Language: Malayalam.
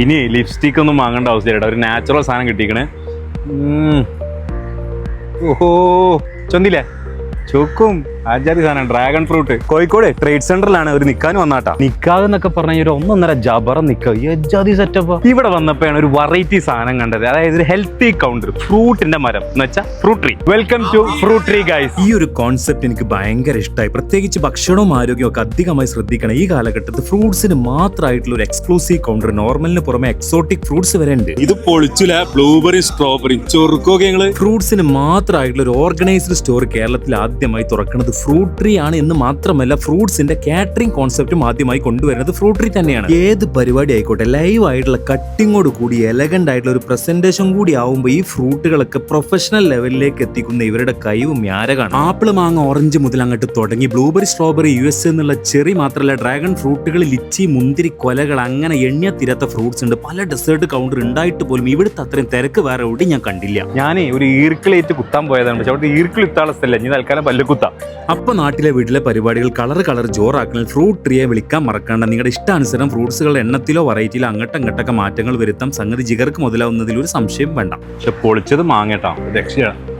ഇനി ലിപ്സ്റ്റിക് ഒന്നും വാങ്ങേണ്ട ആവശ്യമില്ല, ഒരു നാച്ചുറൽ സാധനം കിട്ടിക്കണേ. ഓഹോ ചൊന്തില്ലേ ചുക്കും ആചാര്യ സാധനം ഡ്രാഗൺ ഫ്രൂട്ട്. കോഴിക്കോട് ട്രേഡ് സെന്ററിലാണ് ഒരു നിക്കാന് വന്നാട്ടാ. നിക്കാവ് എന്നൊക്കെ പറഞ്ഞ ഒരു 1.5 ജബറ നിക്കാവ് യജാതി സെറ്റപ്പ്. ഇവിടെ വന്നപ്പോഴാണ് ഒരു വെറൈറ്റി സാധനം കണ്ടത്, അതായത് ഒരു ഹെൽത്തി കൗണ്ടർ, ഫ്രൂട്ടിന്റെ മരം എന്ന് വെച്ചാൽ fruit tree. Welcome to fruit tree guys. ഈ ഒരു കോൺസെപ്റ്റ് എനിക്ക് ഭയങ്കര ഇഷ്ടമായി. പ്രത്യേകിച്ച് ഭക്ഷണവും ആരോഗ്യവും ഒക്കെ അധികമായി ശ്രദ്ധിക്കണം ഈ കാലഘട്ടത്തിൽ. ഫ്രൂട്ട്സിന് മാത്രമായിട്ടുള്ള ഒരു എക്സ്ക്ലൂസീവ് കൗണ്ടർ, നോർമലിന് പുറമെ എക്സോട്ടിക് ഫ്രൂട്ട്സ് വരെ ഉണ്ട്. ഇത് പൊളിച്ചില്ല, ബ്ലൂബെറി, സ്ട്രോബെറി, ചൊറുക്കൊക്കെ. ഫ്രൂട്ട്സിന് മാത്രമായിട്ടുള്ള ഒരു ഓർഗനൈസ്ഡ് സ്റ്റോർ കേരളത്തിൽ ആദ്യമായി തുറക്കുന്നത് ഫ്രൂട്ട് ട്രീ ആണ് എന്ന് മാത്രമല്ല, ഫ്രൂട്ട്സിന്റെ കാറ്ററിംഗ് കോൺസെപ്റ്റും ആദ്യമായി കൊണ്ടുവരുന്നത് ഫ്രൂട്ട് ട്രീ തന്നെയാണ്. ഏത് പരിപാടി ആയിക്കോട്ടെ, ലൈവ് ആയിട്ടുള്ള കട്ടിങ്ങോട് കൂടി എലഗന്റ് ആയിട്ടുള്ള ഒരു പ്രസന്റേഷൻ കൂടി ആവുമ്പോൾ ഈ ഫ്രൂട്ടുകളൊക്കെ പ്രൊഫഷണൽ ലെവലിലേക്ക് എത്തിക്കുന്ന ഇവരുടെ കഴിവും യാരകാണ്. ആപ്പിൾ, മാങ്ങ, ഓറഞ്ച് മുതൽ അങ്ങോട്ട് തുടങ്ങി ബ്ലൂബെറി, സ്ട്രോബെറി, US എന്നുള്ള ചെറി മാത്രമല്ല ഡ്രാഗൺ ഫ്രൂട്ടുകൾ, ലിച്ചി, മുന്തിരി, കൊലകൾ, അങ്ങനെ എണ്ണിയ തിരാത്ത ഫ്രൂട്ട്സ് ഉണ്ട്. പല ഡെസേർട്ട് കൗണ്ടർ ഉണ്ടായിട്ട് പോലും ഇവിടുത്തെ അത്രയും തിരക്ക് വേറെ എവിടെ ഞാൻ കണ്ടില്ല. ഞാനേ ഒരു ഈർക്കിളേറ്റ് കുത്താൻ പോയതാണ്, പക്ഷെ അവിടെ ഈർക്കിൾ കുത്താനുള്ള സ്ഥലം, ഇനി തൽക്കാലം പല്ല് കുത്താം. അപ്പൊ നാട്ടിലെ വീട്ടിലെ പരിപാടികൾ കളർ ജോറാക്കണൽ ഫ്രൂട്ട് ട്രീയെ വിളിക്കാൻ മറക്കണ്ട. നിങ്ങളുടെ ഇഷ്ടാനുസരണം ഫ്രൂട്ട്സുകളുടെ എണ്ണത്തിലോ വെറൈറ്റിയിലോ അങ്ങോട്ടൊക്കെ മാറ്റങ്ങൾ വരുത്താം. സംഗതി ജിഗർക്ക് മുതലാവുന്നതിൽ ഒരു സംശയം വേണ്ട. പക്ഷെ പൊളിച്ചത് മാങ്ങേട്ടാ, രക്ഷയാണ്.